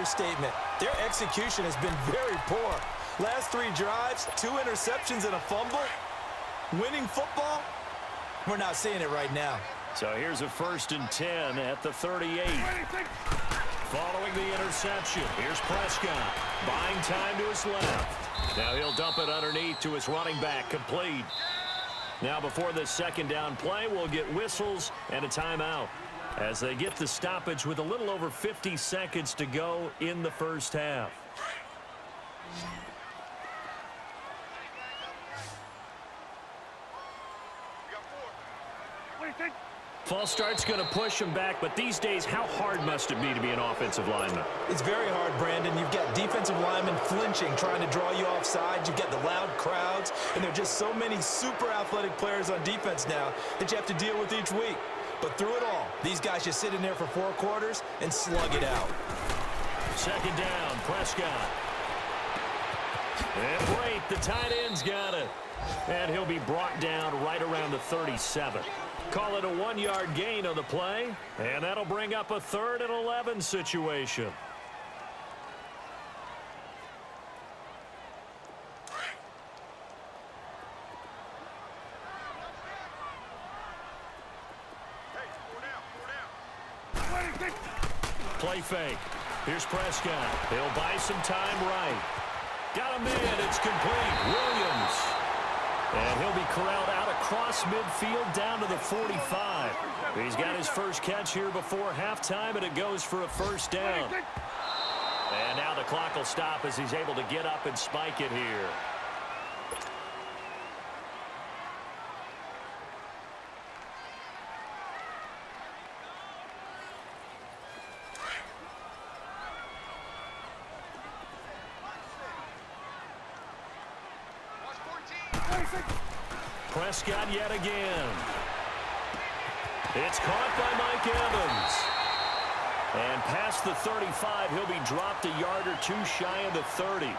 understatement. Their execution has been very poor. Last 3 drives, 2 interceptions and a fumble. Winning football? We're not seeing it right now. So here's a 1st and 10 at the 38. Following the interception, here's Prescott. Buying time to his left. Now he'll dump it underneath to his running back, complete. Now before this 2nd down play, we'll get whistles and a timeout as they get the stoppage with a little over 50 seconds to go in the 1st half. False start's going to push him back, but these days, how hard must it be to be an offensive lineman? It's very hard, Brandon. You've got defensive linemen flinching, trying to draw you off sides. You've got the loud crowds, and there are just so many super athletic players on defense now that you have to deal with each week. But through it all, these guys just sit in there for 4 quarters and slug it out. 2nd down, Prescott. And wait, the tight end's got it. And he'll be brought down right around the 37. Call it a 1-yard gain on the play, and that'll bring up a 3rd and 11 situation. Play fake. Here's Prescott. He'll buy some time right. Got a man. It's complete. Williams. And he'll be corralled out across midfield down to the 45. He's got his first catch here before halftime, and it goes for a 1st down. And now the clock will stop as he's able to get up and spike it here. Prescott yet again. It's caught by Mike Evans. And past the 35, he'll be dropped a yard or 2 shy of the 30.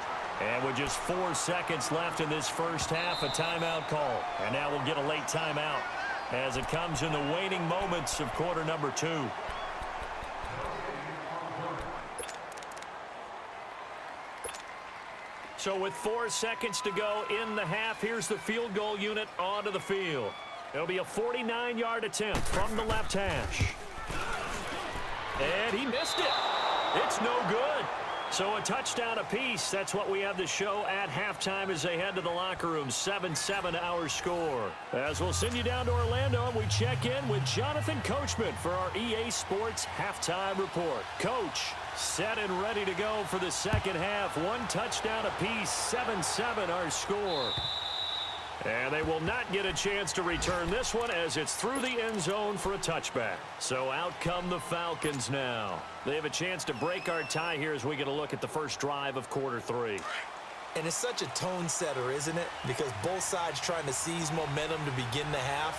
And with just 4 seconds left in this 1st half, a timeout call. And now we'll get a late timeout as it comes in the waning moments of quarter number 2. So with 4 seconds to go in the half, here's the field goal unit onto the field. It'll be a 49-yard attempt from the left hash. And he missed it. It's no good. So a touchdown apiece. That's what we have to show at halftime as they head to the locker room. 7-7 our score. As we'll send you down to Orlando, we check in with Jonathan Coachman for our EA Sports Halftime Report. Coach, set and ready to go for the 2nd half. 1 touchdown apiece, 7-7 our score. And they will not get a chance to return this one as it's through the end zone for a touchback. So out come the Falcons now. They have a chance to break our tie here as we get a look at the first drive of quarter 3. And it's such a tone setter, isn't it? Because both sides trying to seize momentum to begin the half.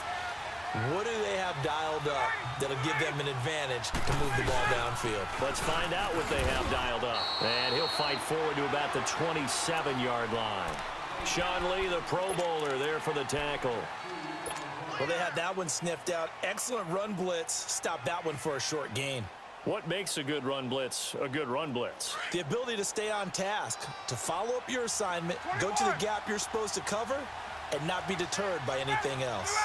What do they have dialed up that'll give them an advantage to move the ball downfield? Let's find out what they have dialed up. And he'll fight forward to about the 27-yard line. Sean Lee, the Pro Bowler, there for the tackle. Well, they had that one sniffed out. Excellent run blitz. Stopped that one for a short gain. What makes a good run blitz a good run blitz? The ability to stay on task, to follow up your assignment, go to the gap you're supposed to cover, and not be deterred by anything else.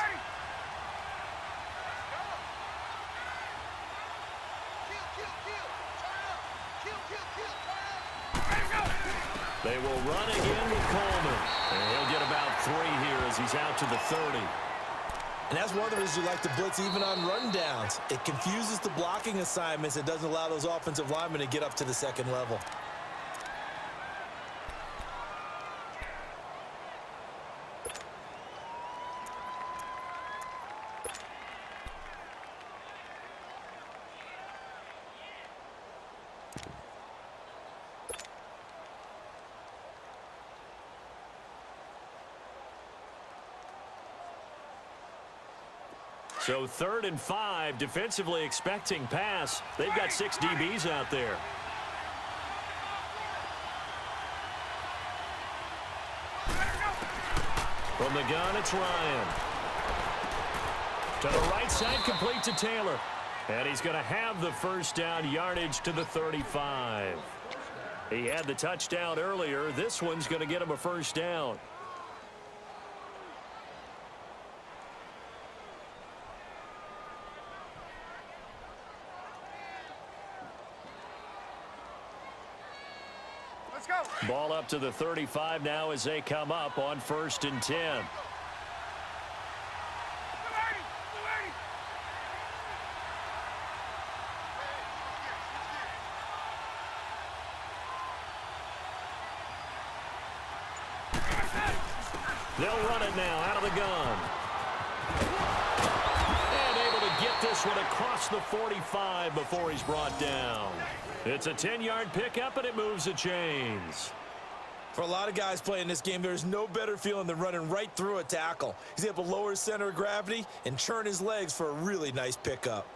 They will run again with Coleman. And he'll get about 3 here as he's out to the 30. And that's one of the reasons you like to blitz even on rundowns. It confuses the blocking assignments. It doesn't allow those offensive linemen to get up to the 2nd level. So 3rd and 5, defensively expecting pass. They've got 6 DBs out there. From the gun, it's Ryan. To the right side, complete to Taylor. And he's going to have the first down, yardage to the 35. He had the touchdown earlier. This one's going to get him a first down. Let's go. Ball up to the 35 now as they come up on 1st and 10. They'll run it now out of the gun. And able to get this one across the 45 before he's brought down. It's a 10-yard pickup, and it moves the chains. For a lot of guys playing this game, there's no better feeling than running right through a tackle. He's able to lower his center of gravity and turn his legs for a really nice pickup.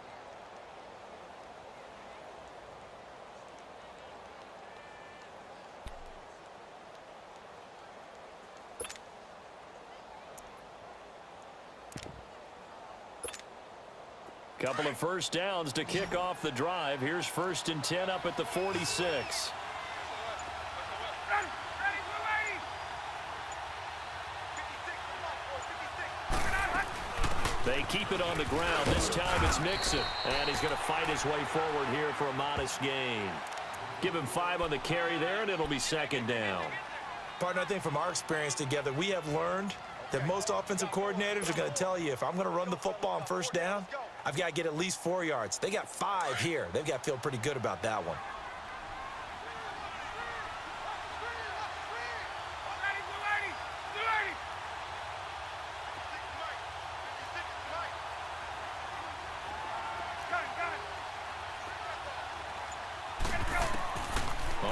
Couple of first downs to kick off the drive. Here's 1st and 10 up at the 46. They keep it on the ground. This time it's Mixon. And he's going to fight his way forward here for a modest gain. Give him 5 on the carry there, and it'll be 2nd down. Partner, I think from our experience together, we have learned that most offensive coordinators are going to tell you, if I'm going to run the football on 1st down, I've got to get at least 4 yards. They got 5 here. They've got to feel pretty good about that one.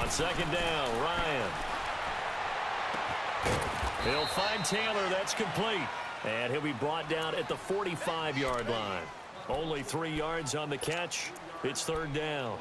On 2nd down, Ryan. He'll find Taylor. That's complete. And he'll be brought down at the 45-yard line. Only 3 yards on the catch. It's 3rd down.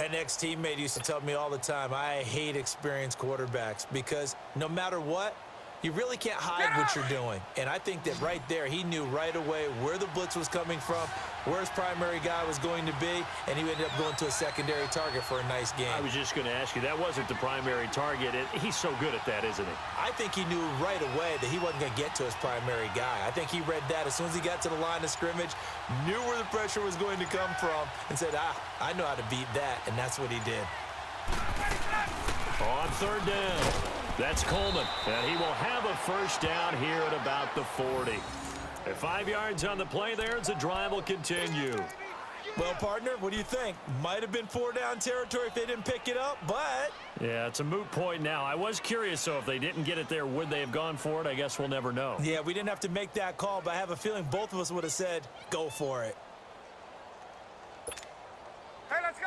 An ex-teammate used to tell me all the time, I hate experienced quarterbacks because no matter what, you really can't hide what you're doing. And I think that right there, he knew right away where the blitz was coming from, where his primary guy was going to be, and he ended up going to a secondary target for a nice game. I was just going to ask you, that wasn't the primary target. He's so good at that, isn't he? I think he knew right away that he wasn't going to get to his primary guy. I think he read that as soon as he got to the line of scrimmage, knew where the pressure was going to come from, and said, I know how to beat that, and that's what he did. On 3rd down. That's Coleman, and he will have a first down here at about the 40. At 5 yards on the play there, as the drive will continue. Well, partner, what do you think? Might have been 4-down territory if they didn't pick it up, but... Yeah, it's a moot point now. I was curious, so if they didn't get it there, would they have gone for it? I guess we'll never know. Yeah, we didn't have to make that call, but I have a feeling both of us would have said, go for it. Hey, let's go.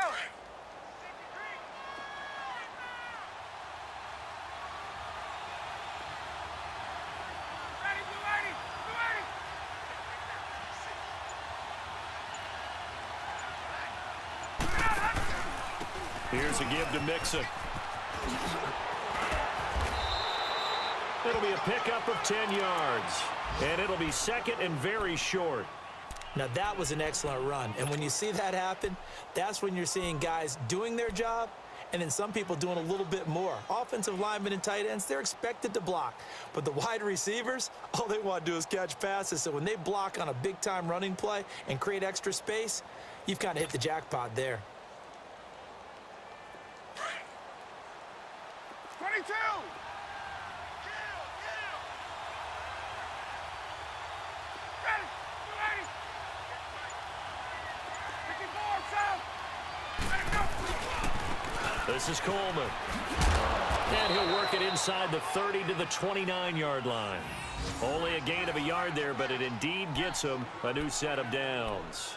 Here's a give to Mixon. It'll be a pickup of 10 yards. And it'll be 2nd and very short. Now, that was an excellent run. And when you see that happen, that's when you're seeing guys doing their job and then some people doing a little bit more. Offensive linemen and tight ends, they're expected to block. But the wide receivers, all they want to do is catch passes. So when they block on a big-time running play and create extra space, you've kind of hit the jackpot there. 22! This is Coleman. And he'll work it inside the 30 to the 29-yard line. Only a gain of a yard there, but it indeed gets him a new set of downs.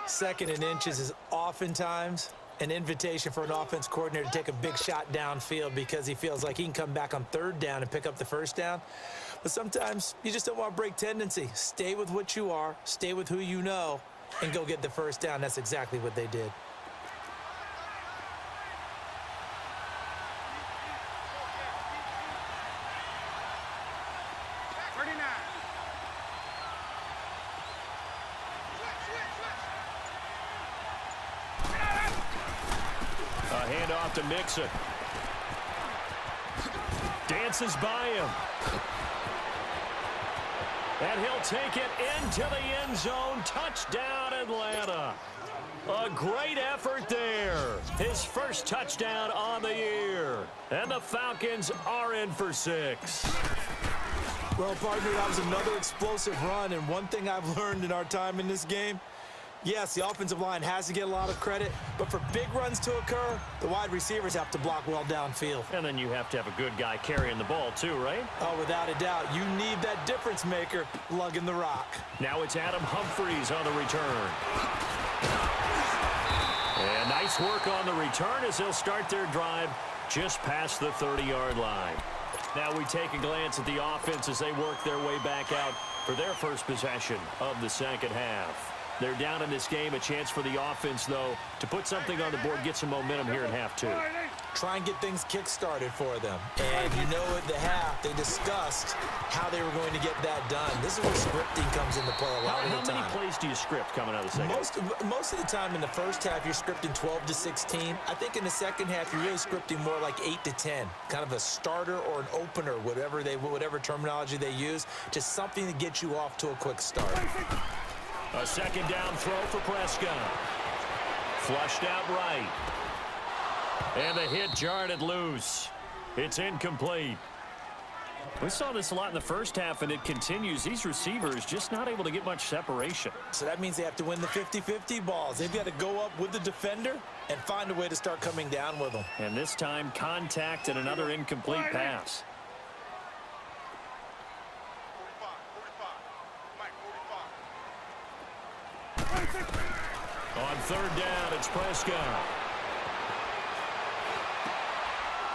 2nd and inches is oftentimes an invitation for an offense coordinator to take a big shot downfield because he feels like he can come back on 3rd down and pick up the 1st down. But sometimes you just don't want to break tendency. Stay with what you are, stay with who you know, and go get the 1st down. That's exactly what they did. off to Mixon. Dances by him. And he'll take it into the end zone. Touchdown, Atlanta. A great effort there. His first touchdown on the year. And the Falcons are in for 6. Well, partner, that was another explosive run, and one thing I've learned in our time in this game, yes, the offensive line has to get a lot of credit, but for big runs to occur, the wide receivers have to block well downfield. And then you have to have a good guy carrying the ball too, right? Oh, without a doubt. You need that difference maker lugging the rock. Now it's Adam Humphries on the return. And nice work on the return as they'll start their drive just past the 30-yard line. Now we take a glance at the offense as they work their way back out for their first possession of the second half. They're down in this game. A chance for the offense, though, to put something on the board, get some momentum here in half 2. Try and get things kick-started for them. And you know at the half, they discussed how they were going to get that done. This is where scripting comes into play a lot of the time. How many plays do you script coming out of the second half? Most of the time in the first half, you're scripting 12 to 16. I think in the second half, you're really scripting more like 8 to 10. Kind of a starter or an opener, whatever terminology they use. Just something to get you off to a quick start. A second down throw for Prescott. Flushed out right. And the hit jarred it loose. It's incomplete. We saw this a lot in the first half, and it continues. These receivers just not able to get much separation. So that means they have to win the 50-50 balls. They've got to go up with the defender and find a way to start coming down with them. And this time, contact and another incomplete pass. On third down, it's Prescott.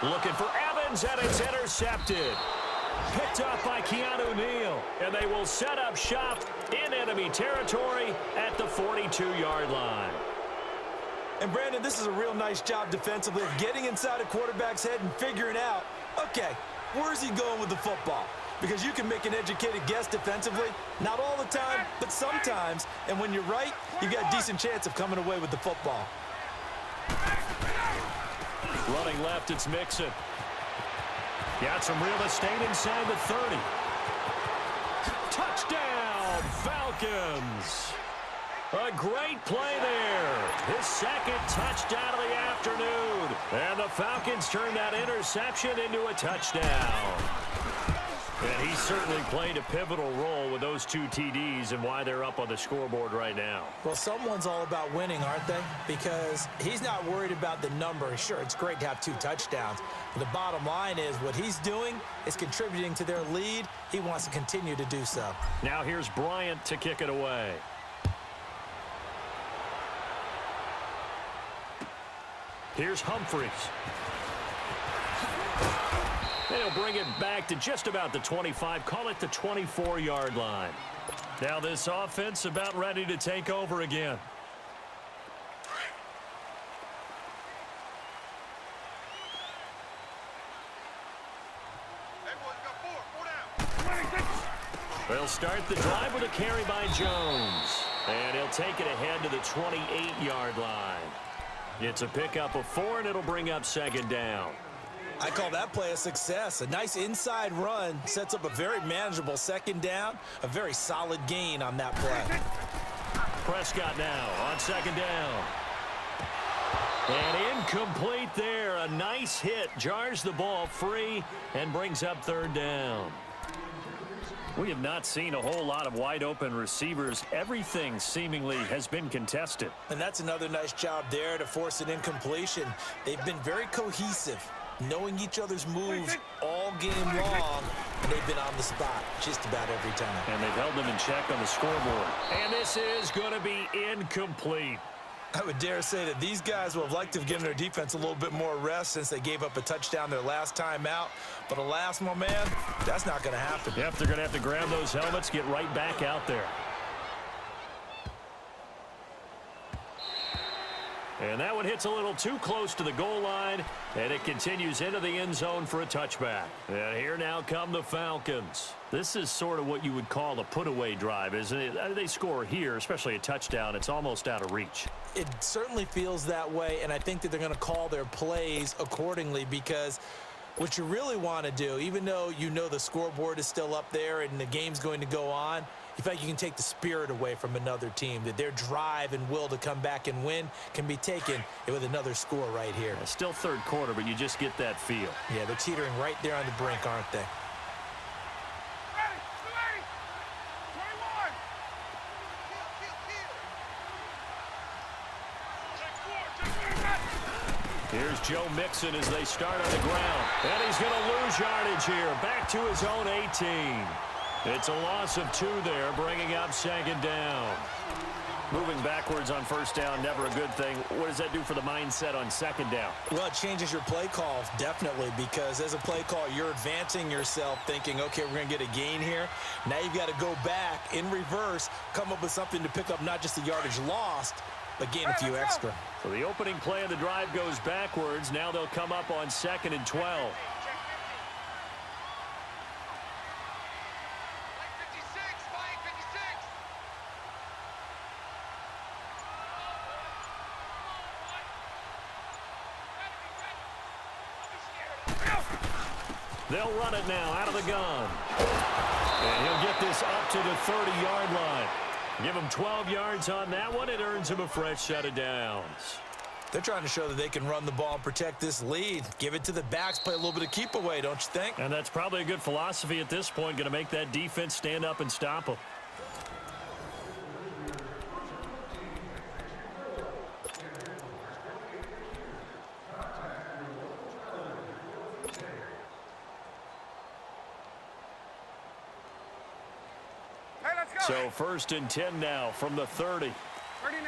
Looking for Evans, and it's intercepted. Picked off by Keanu Neal. And they will set up shop in enemy territory at the 42-yard line. And, Brandon, this is a real nice job defensively of getting inside a quarterback's head and figuring out, okay, where's he going with the football? Because you can make an educated guess defensively. Not all the time, but sometimes. And when you're right, you've got a decent chance of coming away with the football. Running left, it's Mixon. Got some real estate inside the 30. Touchdown, Falcons. A great play there. His second touchdown of the afternoon. And the Falcons turn that interception into a touchdown. And he certainly played a pivotal role with those 2 TDs and why they're up on the scoreboard right now. Well, someone's all about winning, aren't they? Because he's not worried about the number. Sure, it's great to have 2 touchdowns. But the bottom line is what he's doing is contributing to their lead. He wants to continue to do so. Now here's Bryant to kick it away. Here's Humphries. They'll bring it back to just about the 25, call it the 24-yard line. Now this offense about ready to take over again. They'll start the drive with a carry by Jones. And he'll take it ahead to the 28-yard line. It's a pickup of 4, and it'll bring up second down. I call that play a success. A nice inside run sets up a very manageable second down. A very solid gain on that play. Prescott now on second down. And incomplete there. A nice hit. Jars the ball free and brings up third down. We have not seen a whole lot of wide open receivers. Everything seemingly has been contested. And that's another nice job there to force an incompletion. They've been very cohesive, knowing each other's moves all game long, and they've been on the spot just about every time. And they've held them in check on the scoreboard. And this is going to be incomplete. I would dare say that these guys would have liked to have given their defense a little bit more rest since they gave up a touchdown their last time out. But alas, my man, that's not going to happen. Yep, they're going to have to grab those helmets, get right back out there. And that one hits a little too close to the goal line, and it continues into the end zone for a touchback. And here now come the Falcons. This is sort of what you would call a put-away drive, isn't it? They score here, especially a touchdown. It's almost out of reach. It certainly feels that way, and I think that they're going to call their plays accordingly, because what you really want to do, even though you know the scoreboard is still up there and the game's going to go on, you feel like you can take the spirit away from another team, that their drive and will to come back and win can be taken with another score right here. Still third quarter, but you just get that feel. Yeah, they're teetering right there on the brink, aren't they? Here's Joe Mixon as they start on the ground. And he's going to lose yardage here. Back to his own 18. It's a loss of 2 there, bringing up second down. Moving backwards on first down, never a good thing. What does that do for the mindset on second down? Well, it changes your play call, definitely, because as a play call, you're advancing yourself thinking, okay, we're going to get a gain here. Now you've got to go back in reverse, come up with something to pick up not just the yardage lost, but gain a few extra. So the opening play of the drive goes backwards. Now they'll come up on 2nd and 12. They'll run it now out of the gun. And he'll get this up to the 30-yard line. Give him 12 yards on that one. It earns him a fresh set of downs. They're trying to show that they can run the ball and protect this lead. Give it to the backs, play a little bit of keep away, don't you think? And that's probably a good philosophy at this point. Going to make that defense stand up and stop them. So 1st and 10 now from the 30. 39.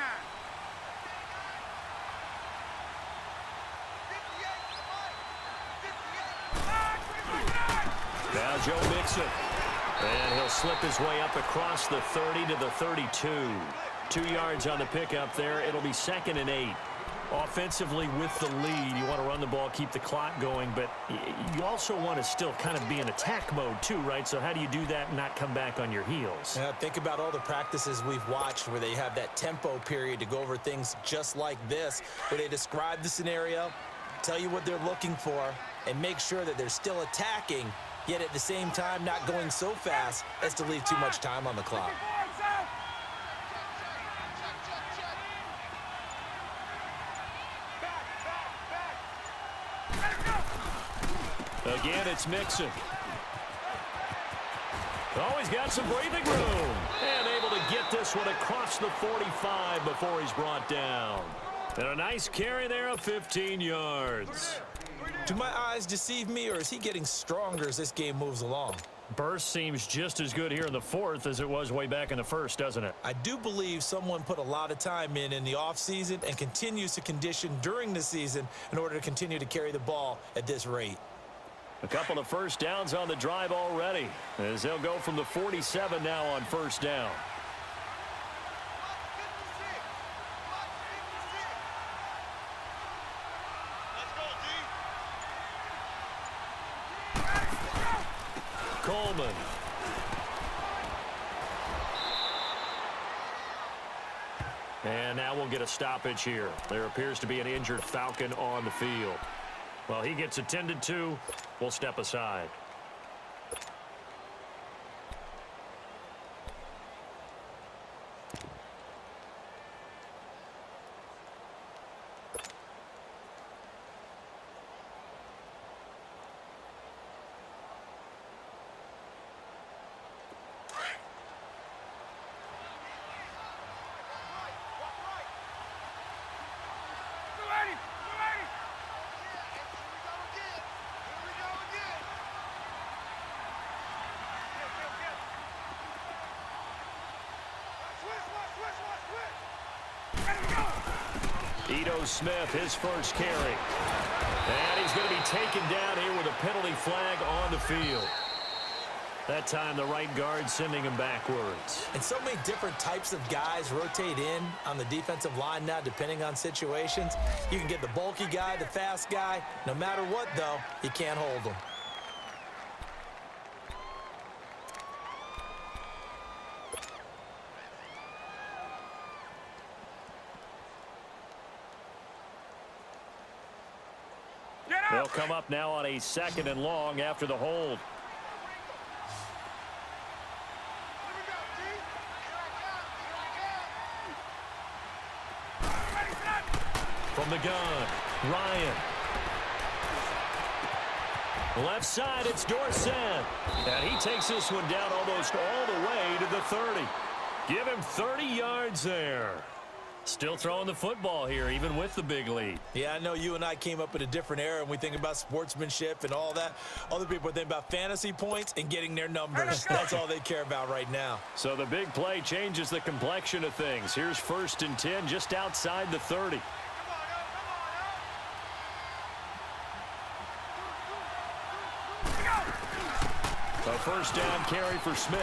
Now Joe Mixon. And he'll slip his way up across the 30 to the 32. 2 yards on the pickup there. It'll be 2nd and 8. Offensively with the lead, you want to run the ball, keep the clock going, but you also want to still kind of be in attack mode too, right? So how do you do that and not come back on your heels? Think about all the practices we've watched where they have that tempo period to go over things just like this, where they describe the scenario, tell you what they're looking for, and make sure that they're still attacking, yet at the same time not going so fast as to leave too much time on the clock. Again, it's Mixon. Oh, he's got some breathing room. And able to get this one across the 45 before he's brought down. And a nice carry there of 15 yards. Do my eyes deceive me, or is he getting stronger as this game moves along? Burst seems just as good here in the 4th as it was way back in the 1st, doesn't it? I do believe someone put a lot of time in the offseason and continues to condition during the season in order to continue to carry the ball at this rate. A couple of first downs on the drive already, as they'll go from the 47 now on first down. Coleman. And now we'll get a stoppage here. There appears to be an injured Falcon on the field. Well, he gets attended to. We'll step aside. Ito Smith, his first carry. And he's going to be taken down here with a penalty flag on the field. That time the right guard sending him backwards. And so many different types of guys rotate in on the defensive line now, depending on situations. You can get the bulky guy, the fast guy. No matter what, though, you can't hold them. They'll come up now on a 2nd and long after the hold. From the gun, Ryan. Left side, it's Dorsett. And he takes this one down almost all the way to the 30. Give him 30 yards there. Still throwing the football here, even with the big lead. Yeah, I know you and I came up in a different era, and we think about sportsmanship and all that. Other people think about fantasy points and getting their numbers. That's all they care about right now. So the big play changes the complexion of things. Here's 1st and 10 just outside the 30. A 1st down carry for Smith.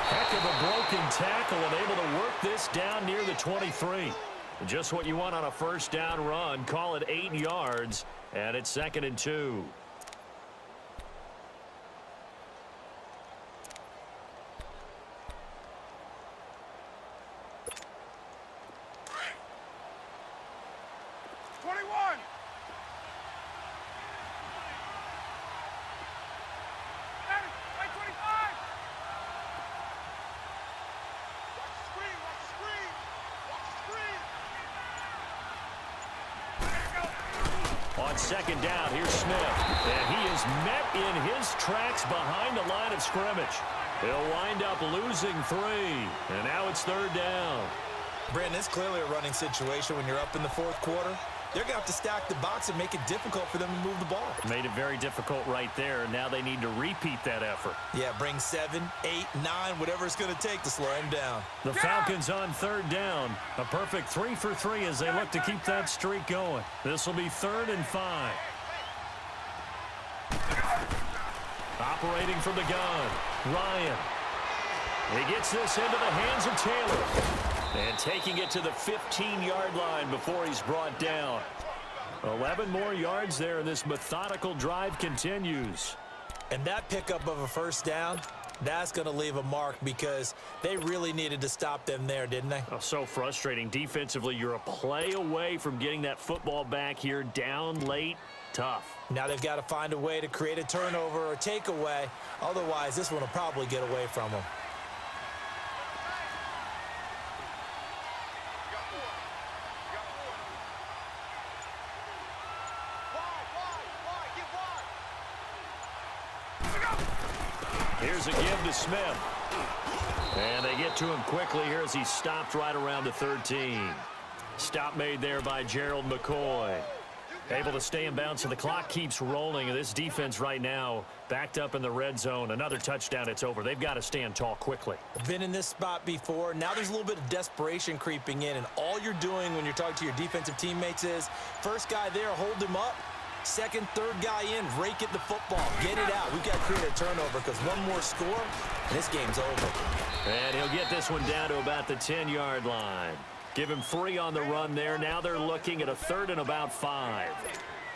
Heck of a broken tackle and able to work this down near the 23. Just what you want on a 1st down run. Call it 8 yards, and it's 2nd and 2. On 2nd down, here's Smith. And he is met in his tracks behind the line of scrimmage. He'll wind up losing 3. And now it's 3rd down. Brandon, it's clearly a running situation when you're up in the 4th quarter. They're going to have to stack the box and make it difficult for them to move the ball. Made it very difficult right there. Now they need to repeat that effort. Yeah, bring 7, 8, 9, whatever it's going to take to slow him down. The Falcons on 3rd down. A perfect 3 for 3 as they look to keep that streak going. This will be 3rd and 5. Operating from the gun, Ryan. He gets this into the hands of Taylor. And taking it to the 15-yard line before he's brought down. 11 more yards there, and this methodical drive continues. And that pickup of a 1st down, that's going to leave a mark because they really needed to stop them there, didn't they? Oh, so frustrating. Defensively, you're a play away from getting that football back here down late. Tough. Now they've got to find a way to create a turnover or takeaway. Otherwise, this one will probably get away from them. Here's a give to Smith. And they get to him quickly here as he's stopped right around the 13. Stop made there by Gerald McCoy. Able to stay in bounds, so the clock keeps rolling. And this defense right now backed up in the red zone. Another touchdown, it's over. They've got to stand tall quickly. Been in this spot before. Now there's a little bit of desperation creeping in. And all you're doing when you're talking to your defensive teammates is, first guy there, hold him up. 2nd, 3rd guy in, rake at the football. Get it out. We've got to create a turnover because one more score, and this game's over. And he'll get this one down to about the 10-yard line. Give him 3 on the run there. Now they're looking at a 3rd and about 5.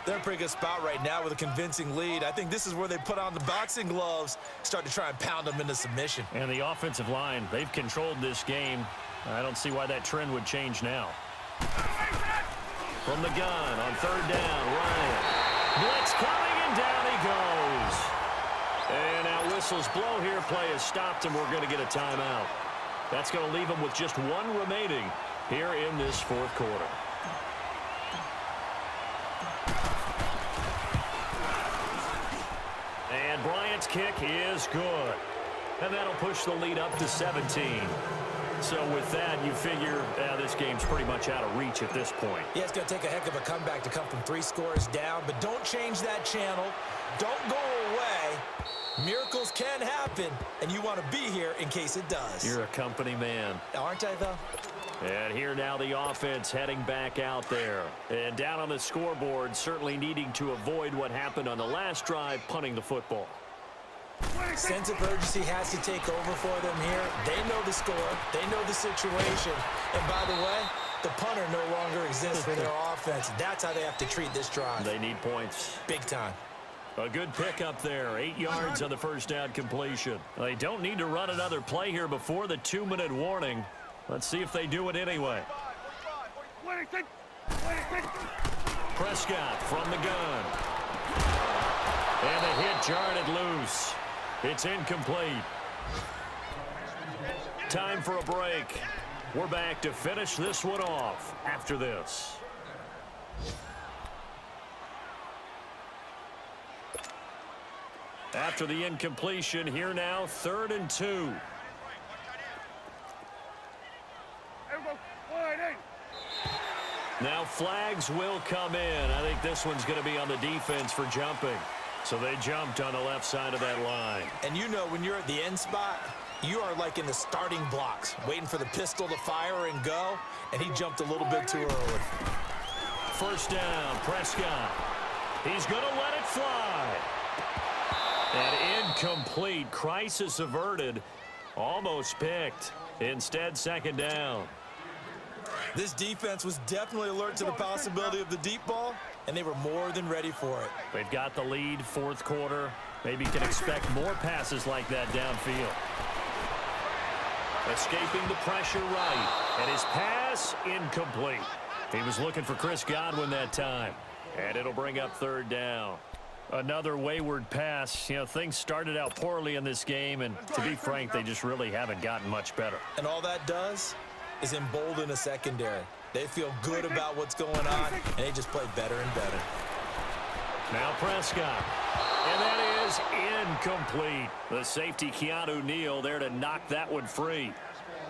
They're in a pretty good spot right now with a convincing lead. I think this is where they put on the boxing gloves, start to try and pound them into submission. And the offensive line, they've controlled this game. I don't see why that trend would change now. From the gun on 3rd down, Ryan. Blitz coming, and down he goes. And now whistles blow here. Play is stopped, and we're going to get a timeout. That's going to leave them with just 1 remaining here in this 4th quarter. And Bryant's kick is good. And that'll push the lead up to 17. So with that, you figure this game's pretty much out of reach at this point. Yeah, it's going to take a heck of a comeback to come from 3 scores down, but don't change that channel. Don't go away. Miracles can happen, and you want to be here in case it does. You're a company man. Aren't I, though? And here now the offense heading back out there. And down on the scoreboard, certainly needing to avoid what happened on the last drive, punting the football. Sense of urgency has to take over for them here. They know the score. They know the situation. And by the way, the punter no longer exists for their offense. That's how they have to treat this drive. They need points. Big time. A good pickup there. 8 yards on the first down completion. They don't need to run another play here before the 2-minute warning. Let's see if they do it anyway. Prescott from the gun. And the hit jarred it loose. It's incomplete. Time for a break. We're back to finish this one off after this. After the incompletion, here now, 3rd and 2. Now flags will come in. I think this one's going to be on the defense for jumping. So they jumped on the left side of that line. And you know when you're at the end spot, you are like in the starting blocks, waiting for the pistol to fire and go, and he jumped a little bit too early. First down, Prescott. He's going to let it fly. And incomplete. Crisis averted. Almost picked. Instead, 2nd down. This defense was definitely alert to the possibility of the deep ball, and they were more than ready for it. They've got the lead, 4th quarter. Maybe you can expect more passes like that downfield. Escaping the pressure right. And his pass, incomplete. He was looking for Chris Godwin that time. And it'll bring up 3rd down. Another wayward pass. You know, things started out poorly in this game, and to be frank, they just really haven't gotten much better. And all that does is embolden a secondary. They feel good about what's going on, and they just play better and better. Now Prescott. And that is incomplete. The safety, Keanu Neal, there to knock that one free.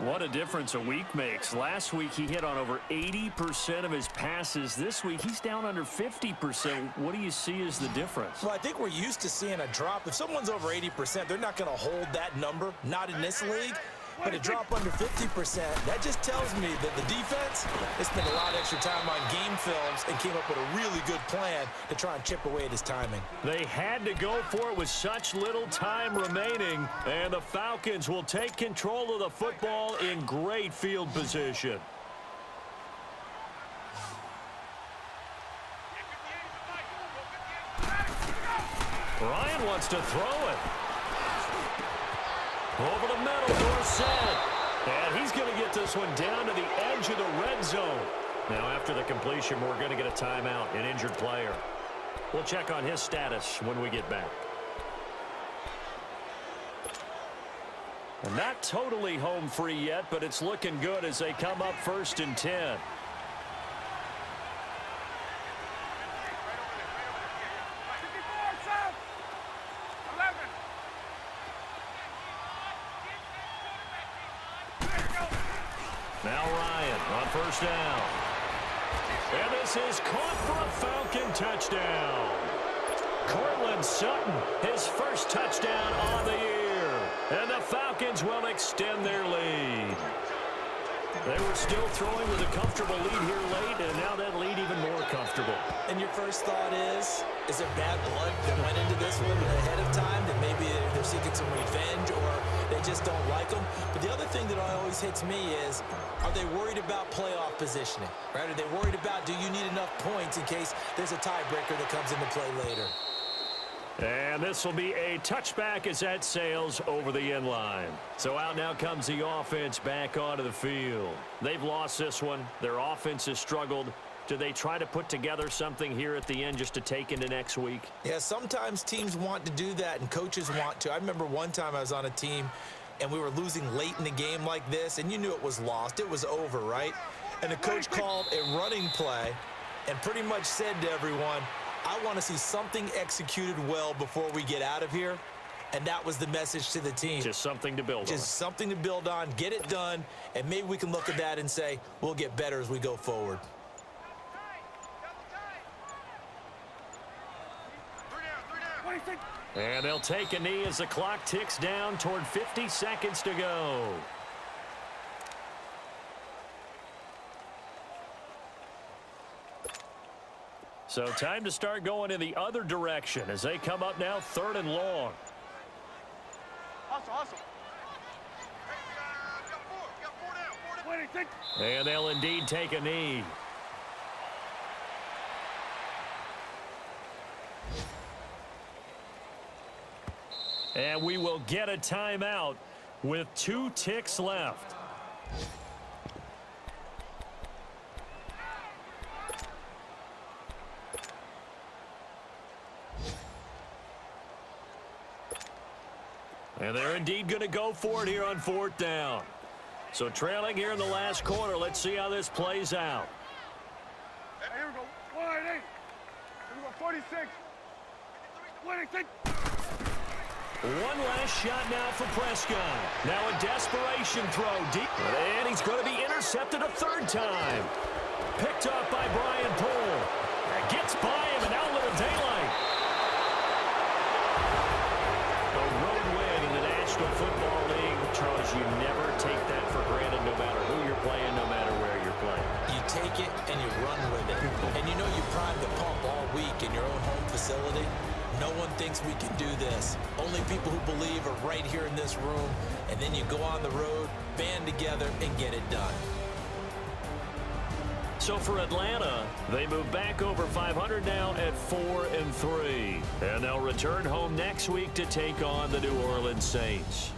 What a difference a week makes. Last week, he hit on over 80% of his passes. This week, he's down under 50%. What do you see as the difference? Well, I think we're used to seeing a drop. If someone's over 80%, they're not going to hold that number, not in this league. But a drop under 50%, that just tells me that the defense has spent a lot of extra time on game films and came up with a really good plan to try and chip away at his timing. They had to go for it with such little time remaining, and the Falcons will take control of the football in great field position. Ryan wants to throw it. Over the middle, Dorsett. And he's going to get this one down to the edge of the red zone. Now, after the completion, we're going to get a timeout, an injured player. We'll check on his status when we get back. And not totally home free yet, but it's looking good as they come up 1st and 10. Now Ryan on 1st down. And this is caught for a Falcon touchdown. Cortland Sutton, his first touchdown on the year. And the Falcons will extend their lead. They were still throwing with a comfortable lead here late, and now that lead even more comfortable. And your first thought is there bad blood that went into this one ahead of time, that maybe they're seeking some revenge or they just don't like them? But the other thing that always hits me is, are they worried about playoff positioning? Right? Are they worried about, do you need enough points in case there's a tiebreaker that comes into play later? And this will be a touchback as that sails over the end line. So out now comes the offense back onto the field. They've lost this one. Their offense has struggled. Do they try to put together something here at the end just to take into next week? Yeah, sometimes teams want to do that and coaches want to. I remember one time I was on a team and we were losing late in the game like this, and you knew it was lost. It was over, right? And the coach called a running play and pretty much said to everyone, I want to see something executed well before we get out of here. And that was the message to the team. Just something to build on. Just something to build on, get it done, and maybe we can look at that and say, we'll get better as we go forward. And they'll take a knee as the clock ticks down toward 50 seconds to go. So time to start going in the other direction as they come up now 3rd and long. And they'll indeed take a knee. And we will get a timeout with 2 ticks left. And they're indeed going to go for it here on 4th down. So trailing here in the last quarter. Let's see how this plays out. Here we go. 1-8. Here we go. 46. 26. One last shot now for Prescott. Now a desperation throw deep. And he's going to be intercepted a 3rd time. Picked off by Brian Poole. And gets by him, and now a little daylight. A road win in the National Football League. Charles, you never take that for granted no matter who you're playing, no matter where you're playing. You take it and you run with it. And you know you prime the pump all week in your own home facility. No one thinks we can do this. Only people who believe are right here in this room. And then you go on the road, band together, and get it done. So for Atlanta, they move back over 500 now at 4-3. And they'll return home next week to take on the New Orleans Saints.